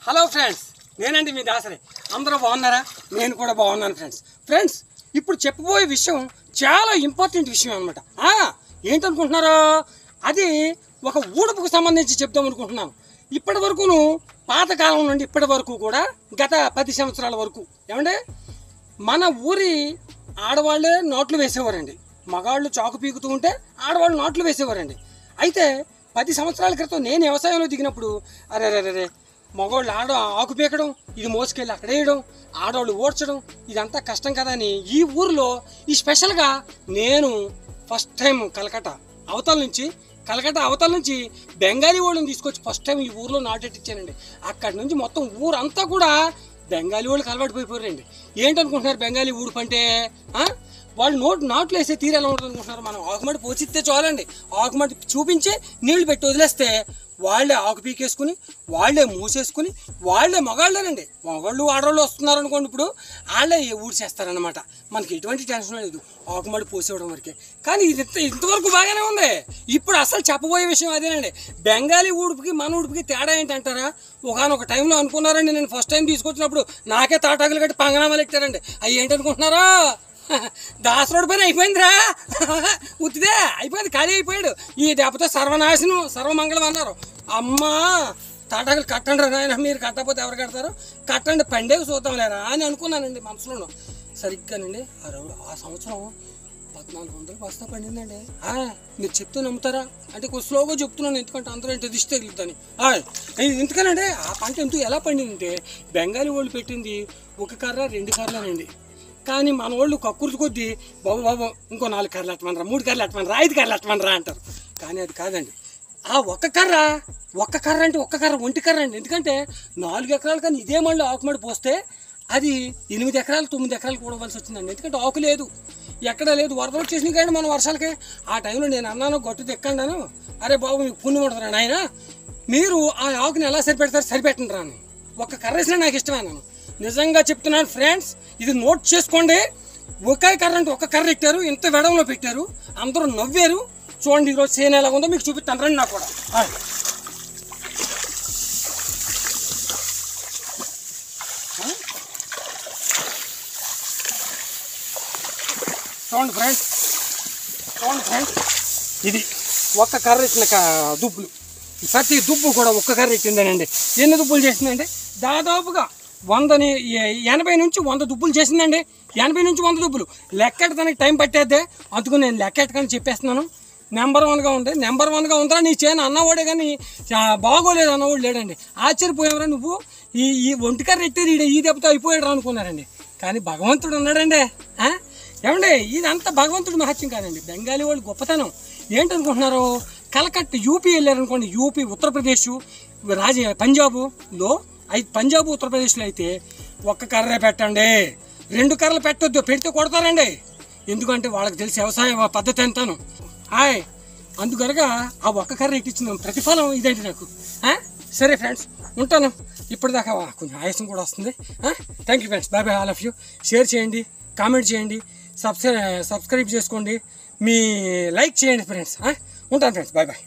Hello friends, నేనండి మీ దాసరి. అందరూ బాగున్నారా? నేను కూడా బాగున్నాను ఫ్రెండ్స్. ఇప్పుడు చెప్పబోయే విషయం చాలా ఇంపార్టెంట్ విషయం అనమాట. ఏంటనుకుంటున్నారో, అది ఒక ఊడుపుకు సంబంధించి చెప్దాం అనుకుంటున్నాను. ఇప్పటి వరకును పాతకాలం నుండి ఇప్పటి వరకు కూడా గత 10 సంవత్సరాల వరకు ఏమంటే మన ఊరి ఆడవాళ్ళే నోట్లు వేసేవారండి. మగాళ్ళు చాకు పీకుతూ ఉంటే ఆడవాళ్ళు నోట్లు వేసేవారండి. అయితే 10 సంవత్సరాల క్రితం నేను వ్యవసాయంలో దిగినప్పుడు అరే మగవాళ్ళు ఆకు పీకడం, ఇది మోసుకెళ్ళి అక్కడ వేయడం, ఆడవాళ్ళు ఓడ్చడం, ఇదంతా కష్టం కదా అని ఈ ఊరిలో ఈ స్పెషల్గా నేను ఫస్ట్ టైం కలకత్తా అవతల నుంచి బెంగాలీ వాళ్ళని తీసుకొచ్చి ఫస్ట్ టైం ఈ ఊరిలో నాటెట్టించానండి. అక్కడి నుంచి మొత్తం ఊరంతా కూడా బెంగాలీ వాళ్ళకి అలవాటు పోయిపోయారండి. ఏంటనుకుంటున్నారు బెంగాలీ ఊడుపు అంటే? వాళ్ళు నాట్లు వేసే తీరు ఎలా ఉంటుంది అనుకుంటున్నారు? మనం ఆకుమడి పోచిస్తే చాలండి, ఆకుమడి చూపించి నీళ్లు పెట్టి వదిలేస్తే వాళ్ళే ఆకు పీకేసుకుని, వాళ్ళే మూసేసుకుని, వాళ్ళే మగాళ్ళేనండి. మగాళ్ళు ఆడవాళ్ళు వస్తున్నారు అనుకోండి, ఇప్పుడు వాళ్ళే ఊడ్చేస్తారనమాట. మనకి ఎటువంటి టెన్షన్ లేదు ఆకుమడి పోసేవడం వరకే. కానీ ఇది ఇంతవరకు బాగానే ఉంది. ఇప్పుడు అసలు చెప్పబోయే విషయం అదేనండి. బెంగాలీ ఊడుపుకి మన ఊడుపుకి తేడా ఏంటంటారా? ఒకనొక టైంలో అనుకున్నారండి, నేను ఫస్ట్ టైం తీసుకొచ్చినప్పుడు నాకే తాటాకులు కట్టి పంగనామాలు ఎట్టారండి. అవి ఏంటనుకుంటున్నారా? దాసరోడి పని అయిపోయిందిరా, ఉత్తిదే అయిపోయింది, ఖాళీ అయిపోయాడు. ఈ దెబ్బతో సర్వనాశనం సర్వమంగళం అన్నారు. అమ్మా తాటాకులు కట్టండి రా నాయన, మీరు కట్టకపోతే ఎవరు కడతారు, కట్టండి పండేవి చూద్దాం లేరా అని అనుకున్నానండి మనసులో. సరిగ్గానండి ఆ సంవత్సరం 1400 బస్తా పండిందండి. మీరు చెప్తూ నమ్ముతారా? అంటే కొంచెం స్లోగా చెప్తున్నాను, ఎందుకంటే అందరూ ఏంటో దిష్టి తగులుతాని. ఎందుకనండి ఆ పంట ఎందుకు ఎలా పండిందంటే, బెంగాలీ వాళ్ళు పెట్టింది 1 కర్ర 2 కర్రలండి. కానీ మన వాళ్ళు కక్కుర్తి కొద్దీ బాబు ఇంకో 4 కర్రలు ఎట్టమనరా, 3 కర్రలు ఎట్టమనరా, 5 కర్రలు ఎట్టమనరా అంటారు. కానీ అది కాదండి. ఆ ఒక్క కర్ర అంటే ఒక్క కర్ర 1 కర్ర అండి. ఎందుకంటే 4 ఎకరాలు కానీ ఇదే మళ్ళీ ఆకుమడి పోస్తే అది 8 ఎకరాలు 9 ఎకరాలు కూడవలసి వచ్చిందండి. ఎందుకంటే ఆకు లేదు, ఎక్కడా లేదు. వరదలు వచ్చేసినాయి కానీ మన వర్షాలకే. ఆ టైంలో నేను అన్నాను, గట్టు తెక్కండాను, అరే బాబు మీకు పుణ్యం ఉంటుందా నాయన, మీరు ఆ ఆకుని ఎలా సరిపెడతారు, సరిపెట్టండి రాను. ఒక్క కర్ర వేసినా నాకు ఇష్టమేనాను. నిజంగా చెప్తున్నాను ఫ్రెండ్స్, ఇది నోట్ చేసుకోండి. ఒకే కర్ర అంటే ఒక్క కర్ర పెట్టారు, ఇంత వెడంలో పెట్టారు, అందరూ నవ్వారు. చూడండి ఈరోజు సేన ఎలా ఉందో మీకు చూపిస్తాను రండి. నాకు కూడా చూడండి ఫ్రెండ్స్, ఇది ఒక్క కర్ర ఎట్టిన దుబ్బులు. ప్రతి దుబ్బు కూడా ఒక్క కర్ర ఎట్టిందేనండి. ఎన్ని దుబ్బులు చేసిందండి? దాదాపుగా 80 నుంచి 100 దుబ్బులు చేసిందండి. 80 నుంచి 100 దుబ్బులు లెక్కెట్టడానికి టైం పట్టేద్దే. అందుకు నేను లెక్కెట్టకని చెప్పేస్తున్నాను. నెంబర్ 1గా ఉంది. నెంబర్ 1గా ఉందా నీ చేను అన్నవాడే, కానీ బాగోలేదు అన్నవాడు లేడండి. ఆశ్చర్యపోయేవరా నువ్వు, ఈ ఒంటికర్ర ఎట్టి ఈ దెబ్బతో అయిపోయాడు అనుకున్నారండి. కానీ భగవంతుడు ఉన్నాడండి. ఏమండి, ఇదంతా భగవంతుడు మహత్యం కాదండి, బెంగాలీ వాళ్ళు గొప్పతనం. ఏంటనుకుంటున్నారు? కలకత్తా యూపీ వెళ్ళారనుకోండి, యూపీ ఉత్తరప్రదేశ్ పంజాబులో పంజాబ్ ఉత్తరప్రదేశ్లో అయితే ఒక్క కర్రే పెట్టండి, 2 కర్రలు పెట్టొద్దు, పెడితే కొడతారండి. ఎందుకంటే వాళ్ళకి తెలిసి వ్యవసాయ పద్ధతి ఎంతాను. అందుకనగా ఆ ఒక్క కర్ర ఎక్కించిన ప్రతిఫలం ఇదేంటి నాకు. సరే ఫ్రెండ్స్, ఉంటాను. ఇప్పటిదాకా కొంచెం ఆయాసం కూడా వస్తుంది. Thank you friends, bye all of you. Share చేయండి, కామెంట్ చేయండి, సబ్స్క్రైబ్ చేసుకోండి, మీ లైక్ చేయండి ఫ్రెండ్స్. ఉంటాను ఫ్రెండ్స్, బాయ్.